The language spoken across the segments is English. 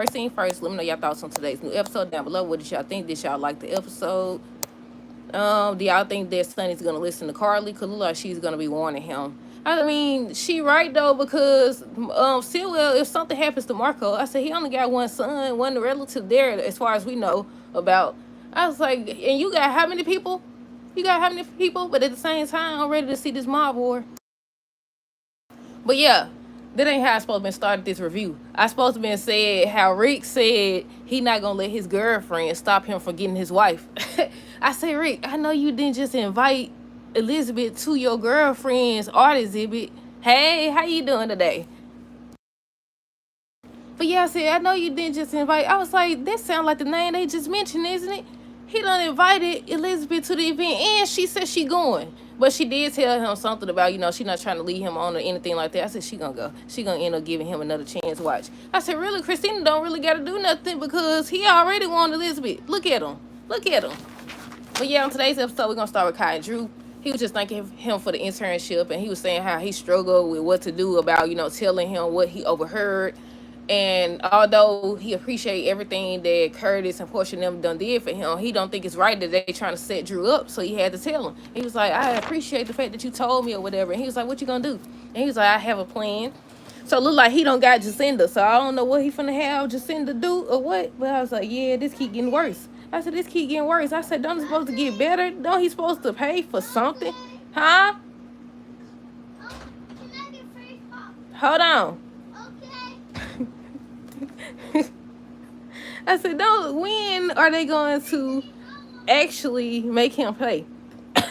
First thing first, let me know y'all thoughts on today's new episode down below. What did y'all think? Did y'all like the episode? Do y'all think that Sunny's gonna listen to Carly? Cause look like she's gonna be warning him. I mean, she right though, because Stilwell, if something happens to Marco, I said he only got one son, one relative there, as far as we know about. I was like, and you got how many people? You got how many people? But at the same time, I'm ready to see this mob war. But yeah, that ain't how I supposed to been started this review. I supposed to been said how Rick said he not gonna let his girlfriend stop him from getting his wife. I say, Rick, I know you didn't just invite Elizabeth to your girlfriend's art exhibit. Hey, how you doing today? But yeah, I said, I know you didn't just invite. I was like, that sound like the name they just mentioned, isn't it? He done invited Elizabeth to the event, and she said she going. But she did tell him something about, she not trying to lead him on or anything like that. I said, she gonna go. She gonna end up giving him another chance. Watch. I said, really, Christina don't really gotta do nothing because he already wanted Elizabeth. Look at him. Look at him. But yeah, on today's episode, we're gonna start with Kai and Drew. He was just thanking him for the internship, and he was saying how he struggled with what to do about, telling him what he overheard. And although he appreciate everything that Curtis and Portia and them done did for him, he don't think it's right that they trying to set Drew up. So he had to tell him. He was like, I appreciate the fact that you told me or whatever. And he was like, what you gonna do? And he was like, I have a plan. So it look like he don't got Jacinda. So I don't know what he finna have Jacinda do or what. But I was like, yeah, this keep getting worse. I said, this keep getting worse. I said, don't he supposed to get better? Don't he supposed to pay for something? Huh? Hold on. I said, don't. When are they going to actually make him pay?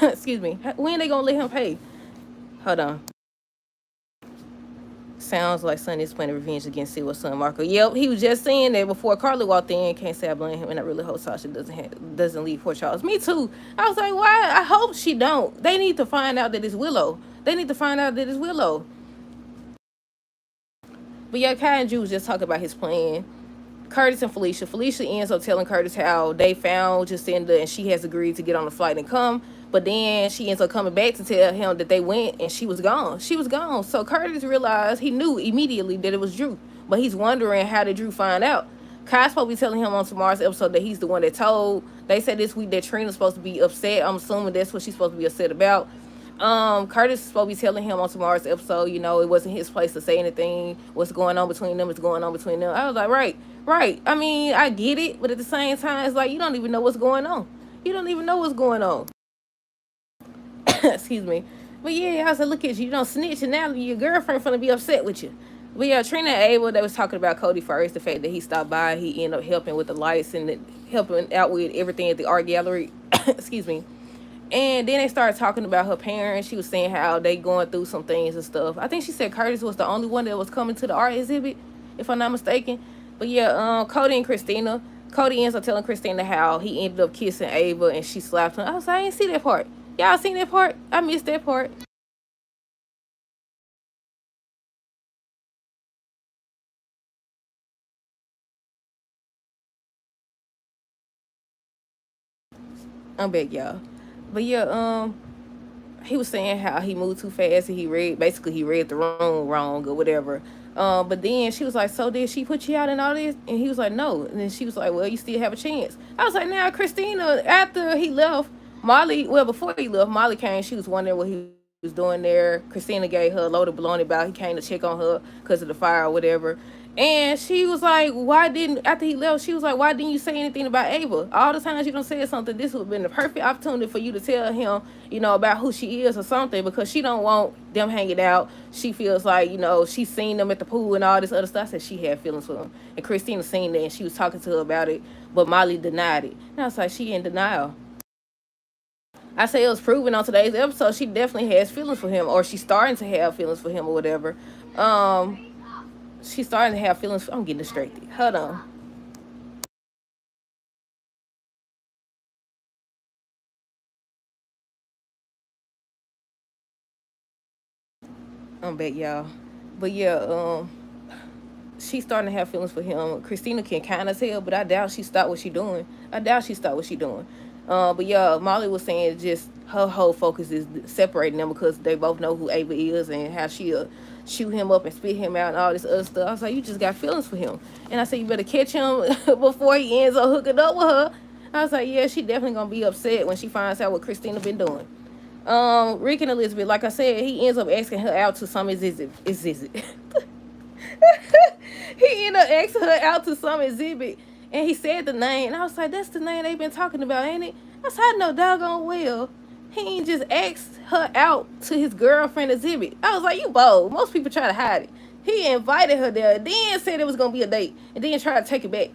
Excuse me. When are they gonna let him pay? Hold on. Sounds like Sonny's planning revenge against Silver's son Marco. Yep, he was just saying that before Carly walked in. Can't say I blame him, and I really hope Sasha doesn't leave Port Charles. Me too. I was like, why? I hope she don't. They need to find out that it's Willow. They need to find out that it's Willow. But yeah, Kai and Drew was just talking about his plan. Curtis and Felicia. Felicia ends up telling Curtis how they found Jacinda and she has agreed to get on the flight and come. But then she ends up coming back to tell him that they went and she was gone. She was gone. So Curtis realized, he knew immediately that it was Drew. But he's wondering, how did Drew find out? Kai's supposed to be telling him on tomorrow's episode that he's the one that told. They said this week that Trina's supposed to be upset. I'm assuming that's what she's supposed to be upset about. Curtis is supposed to be telling him on tomorrow's episode, it wasn't his place to say anything. What's going on between them is going on between them. I was like, right. I mean, I get it, but at the same time, it's like, you don't even know what's going on. You don't even know what's going on. Excuse me. But yeah, I was like, look at you. You don't snitch, and now your girlfriend finna be upset with you. But yeah, Trina and Abel, they was talking about Cody first. The fact that he stopped by, he ended up helping with the lights and helping out with everything at the art gallery. Excuse me. And then they started talking about her parents. She was saying how they going through some things and stuff. I think she said Curtis was the only one that was coming to the art exhibit, if I'm not mistaken. But yeah, Cody and Christina. Cody ends up telling Christina how he ended up kissing Ava and she slapped him. I was like, I didn't see that part. Y'all seen that part? I missed that part. I'm back, y'all. But yeah, he was saying how he moved too fast and he read the room wrong or whatever. But then she was like, so did she put you out and all this? And he was like, no. And then she was like, well, you still have a chance. I was like, now Christina, after he left, before he left, Molly came. She was wondering what he was doing there. Christina gave her a load of baloney about he came to check on her because of the fire or whatever. And she was like, after he left, she was like, why didn't you say anything about Ava? All the times you don't say something, this would have been the perfect opportunity for you to tell him, about who she is or something, because she don't want them hanging out. She feels like, she's seen them at the pool and all this other stuff. I said she had feelings for him. And Christina seen that and she was talking to her about it, but Molly denied it. And I was like, she in denial. I say it was proven on today's episode she definitely has feelings for him, or she's starting to have feelings for him or whatever. She's starting to have feelings. I'm getting distracted. Hold on. I'm back, y'all. But yeah, she's starting to have feelings for him. Christina can kind of tell, but I doubt she stopped what she doing. But yeah, Molly was saying just her whole focus is separating them because they both know who Ava is and how she'll shoot him up and spit him out and all this other stuff. I was like, you just got feelings for him. And I said, you better catch him before he ends up hooking up with her. I was like, yeah, she definitely gonna be upset when she finds out what Christina been doing. Rick and Elizabeth, like I said, he ends up asking her out to some exhibit. He ended up asking her out to some exhibit, and he said the name, and I was like, that's the name they've been talking about, ain't it? I said, I know doggone well. He ain't just asked her out to his girlfriend exhibit. I was like, you bold. Most people try to hide it. He invited her there, then said it was gonna be a date, and then tried to take it back.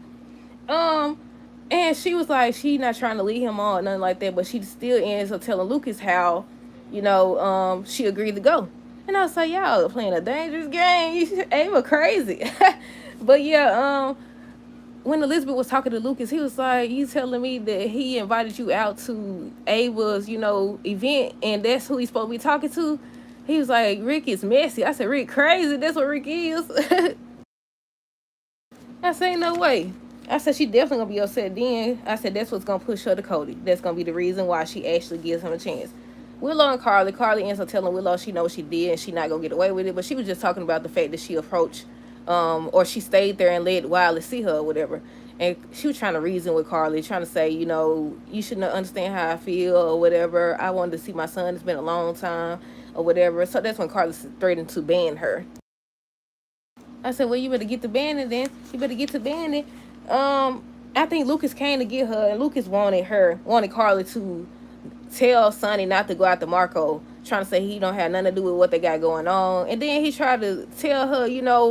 And she was like, she not trying to lead him on, nothing like that, but she still ends up telling Lucas how, she agreed to go. And I was like, y'all are playing a dangerous game. Ava crazy. But yeah, when Elizabeth was talking to Lucas, he was like, you telling me that he invited you out to Ava's, event, and that's who he's supposed to be talking to? He was like, Rick is messy. I said, Rick crazy. That's what Rick is. I said, ain't no way. I said, she definitely gonna be upset then. I said, that's what's gonna push her to Cody. That's gonna be the reason why she actually gives him a chance. Willow and Carly ends up telling Willow she knows she did and she not gonna get away with it, but she was just talking about the fact that she approached, or she stayed there and let Wiley see her or whatever. And she was trying to reason with Carly, trying to say, you shouldn't understand how I feel or whatever. I wanted to see my son. It's been a long time or whatever. So that's when Carly threatened to ban her. I said, well, you better get to banning then. You better get to banning. I think Lucas came to get her, and Lucas wanted Carly to tell Sonny not to go after Marco, trying to say he don't have nothing to do with what they got going on. And then he tried to tell her,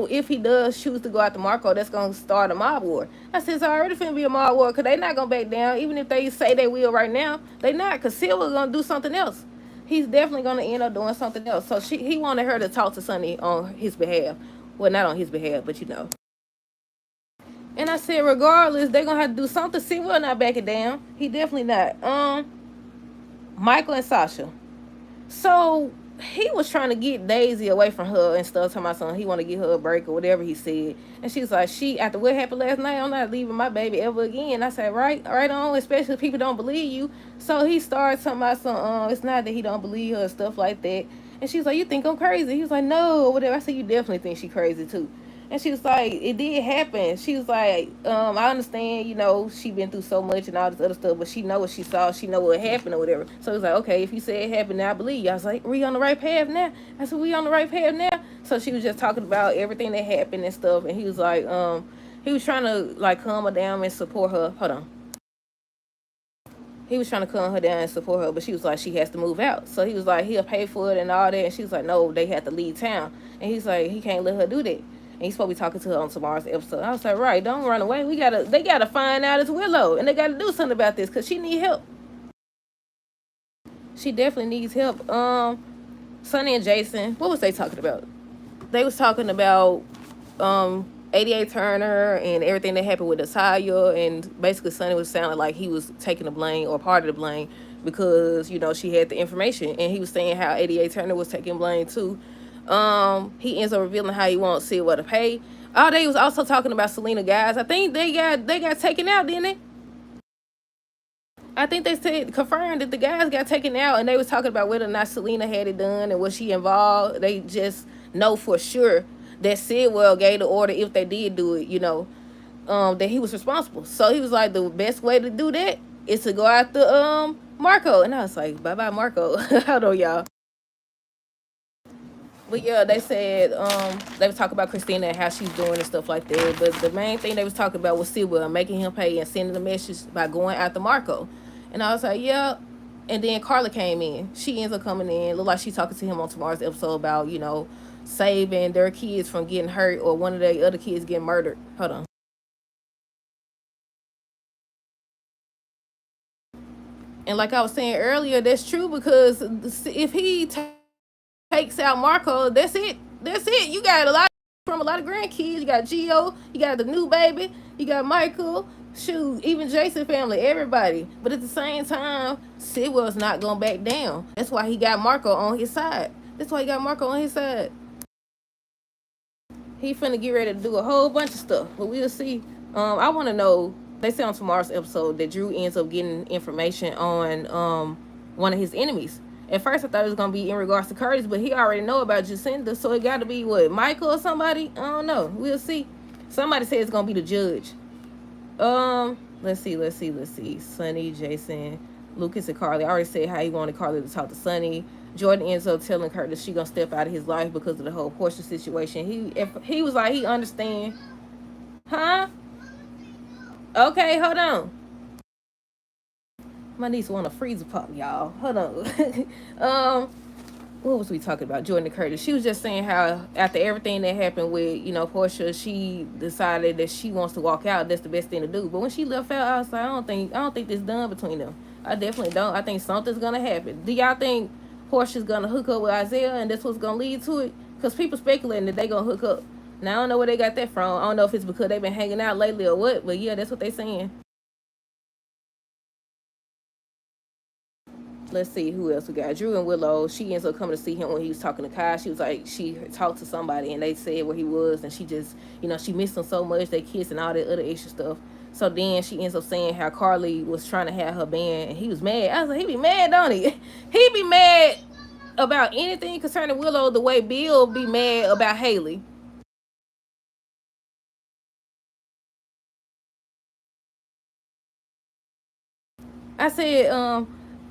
if he does choose to go after Marco, that's going to start a mob war. I said, it's already finna be a mob war, because they not going to back down. Even if they say they will right now, they not, because Silver's going to do something else. He's definitely going to end up doing something else. So he wanted her to talk to Sonny on his behalf. Well, not on his behalf, but And I said, regardless, they're gonna have to do something. See, we're not backing down. He definitely not. Michael and Sasha. So he was trying to get Daisy away from her and stuff. Talking about something, he want to get her a break or whatever he said. And she's like, after what happened last night, I'm not leaving my baby ever again. I said, right on. Especially if people don't believe you. So he started talking about some. It's not that he don't believe her and stuff like that. And she's like, you think I'm crazy? He was like, no, or whatever. I said, you definitely think she crazy too. And she was like, it did happen. She was like, I understand, she been through so much and all this other stuff, but she know what she saw. She know what happened or whatever. So it was like, okay, if you say it happened, now I believe you. I was like, we on the right path now? I said, we on the right path now? So she was just talking about everything that happened and stuff. And he was like, he was trying to, calm her down and support her. Hold on. He was trying to calm her down and support her, but she was like, she has to move out. So he was like, he'll pay for it and all that. And she was like, no, they have to leave town. And he's like, he can't let her do that. And he's supposed to be talking to her on tomorrow's episode. I was like, right, don't run away. They gotta find out it's Willow, and they gotta do something about this because she need help. She definitely needs help. Sonny and Jason, what was they talking about? They was talking about 88 Turner and everything that happened with Natalia, and basically Sonny was sounding like he was taking the blame or part of the blame because she had the information, and he was saying how 88 Turner was taking blame too. He ends up revealing how he wants Silver to pay. Oh, they was also talking about Selena guys. I think they got taken out, didn't they? I think they said confirmed that the guys got taken out, and they was talking about whether or not Selena had it done and was she involved. They just know for sure that Sidwell gave the order if they did do it, that he was responsible. So he was like, the best way to do that is to go after Marco. And I was like, bye bye Marco. Hold on, y'all. But yeah, they said they was talking about Christina and how she's doing and stuff like that. But the main thing they was talking about was Silver making him pay and sending a message by going after Marco. And I was like, yeah. And then Carla came in. She ends up coming in. Look like she's talking to him on tomorrow's episode about, saving their kids from getting hurt or one of their other kids getting murdered. Hold on. And like I was saying earlier, that's true because if he takes out Marco, that's it. You got a lot of grandkids. You got Gio, you got the new baby, you got Michael, shoot, even Jason family, everybody. But at the same time, Sidwell's not gonna back down. That's why he got Marco on his side. He finna get ready to do a whole bunch of stuff, but we'll see. I want to know they say on tomorrow's episode that Drew ends up getting information on one of his enemies. At first, I thought it was gonna be in regards to Curtis, but he already know about Jacinda, so it got to be what, Michael or somebody. I don't know. We'll see. Somebody said it's gonna be the judge. Let's see. Sonny, Jason, Lucas, and Carly. I already said how he wanted Carly to talk to Sonny. Jordan ends up telling Curtis she gonna step out of his life because of the whole Portia situation. He was like, he understand. Huh? Okay, hold on. My niece want a freezer pop, y'all. Hold on. What was we talking about? Jordan and Curtis. She was just saying how after everything that happened with, Portia, she decided that she wants to walk out. That's the best thing to do. But when she left out, I was like, I don't think this done between them. I definitely don't. I think something's gonna happen. Do y'all think Portia's gonna hook up with Isaiah and that's what's gonna lead to it? Because people speculating that they gonna hook up. Now I don't know where they got that from. I don't know if it's because they've been hanging out lately or what, but yeah, that's what they saying. Let's see who else we got. Drew and Willow. She ends up coming to see him when he was talking to Kai. She was like, she talked to somebody and they said where he was, and she just, she missed him so much. They kissed and all that other extra stuff. So then she ends up saying how Carly was trying to have her band and he was mad. I was like, he be mad, don't he? He be mad about anything concerning Willow the way Bill be mad about Haley. I said,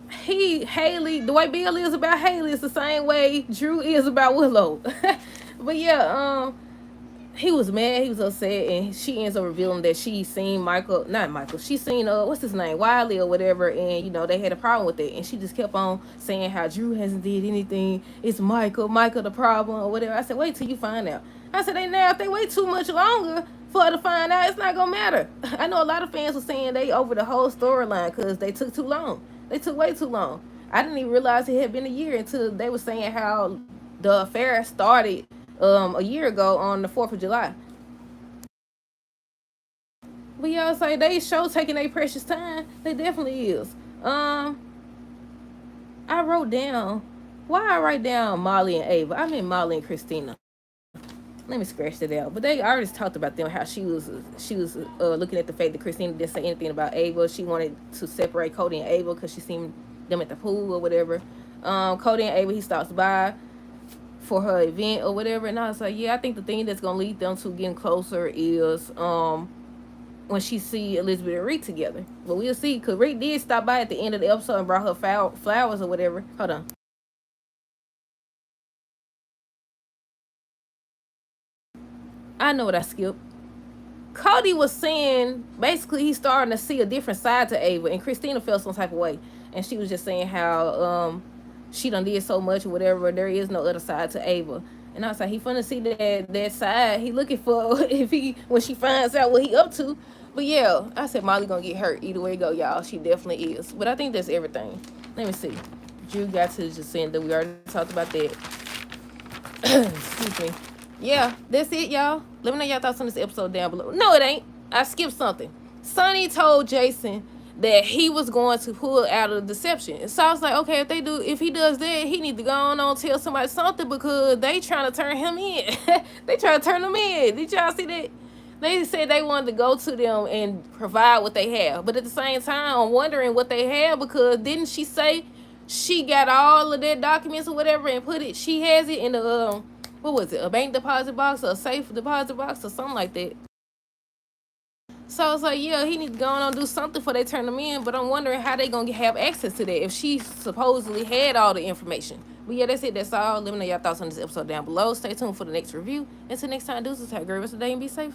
Haley, the way Bill is about Haley is the same way Drew is about Willow. But yeah, he was mad, he was upset, and she ends up revealing that she seen she seen what's his name, Wiley or whatever, and they had a problem with it, and she just kept on saying how Drew hasn't did anything, it's Michael the problem or whatever. I said, wait till you find out. I said, if they wait too much longer for her to find out, it's not gonna matter. I know a lot of fans were saying they over the whole storyline because they took too long. They took way too long. I didn't even realize it had been a year until they were saying how the affair started a year ago on the 4th of July. But yeah, it's like they show taking their precious time. They definitely is. I wrote down, why I write down Molly and Ava? I mean Molly and Christina. Let me scratch that out. But they already talked about them, how she was looking at the fact that Christina didn't say anything about Ava. She wanted to separate Cody and Ava because she seen them at the pool or whatever. Cody and Ava, he stops by for her event or whatever, and I was like, yeah, I think the thing that's gonna lead them to getting closer is when she see Elizabeth and Rick together. But we'll see, because Rick did stop by at the end of the episode and brought her flowers or whatever. Hold on. I know what I skipped. Cody was saying basically he's starting to see a different side to Ava, and Christina felt some type of way, and she was just saying how she done did so much or whatever, there is no other side to Ava. And I was like, he finna see that side he looking for when she finds out what he up to. But yeah, I said Molly gonna get hurt either way it go, y'all. She definitely is. But I think that's everything. Let me see. Drew got to Jacinda. We already talked about that. Excuse me. Yeah, that's it, y'all. Let me know y'all thoughts on this episode down below. No, it ain't. I skipped something. Sonny told Jason that he was going to pull out of the deception. So I was like, okay, if he does that, he need to go on and tell somebody something, because they trying to turn him in. They trying to turn him in. Did y'all see that? They said they wanted to go to them and provide what they have. But at the same time, I'm wondering what they have, because didn't she say she got all of their documents or whatever and she has it in the, what was it, a bank deposit box or a safe deposit box or something like that. So I was like, yeah, he need to go on and do something before they turn him in. But I'm wondering how they going to have access to that if she supposedly had all the information. But yeah, that's it. That's all. Let me know y'all thoughts on this episode down below. Stay tuned for the next review. Until next time, deuces. Have a great rest of the day and be safe.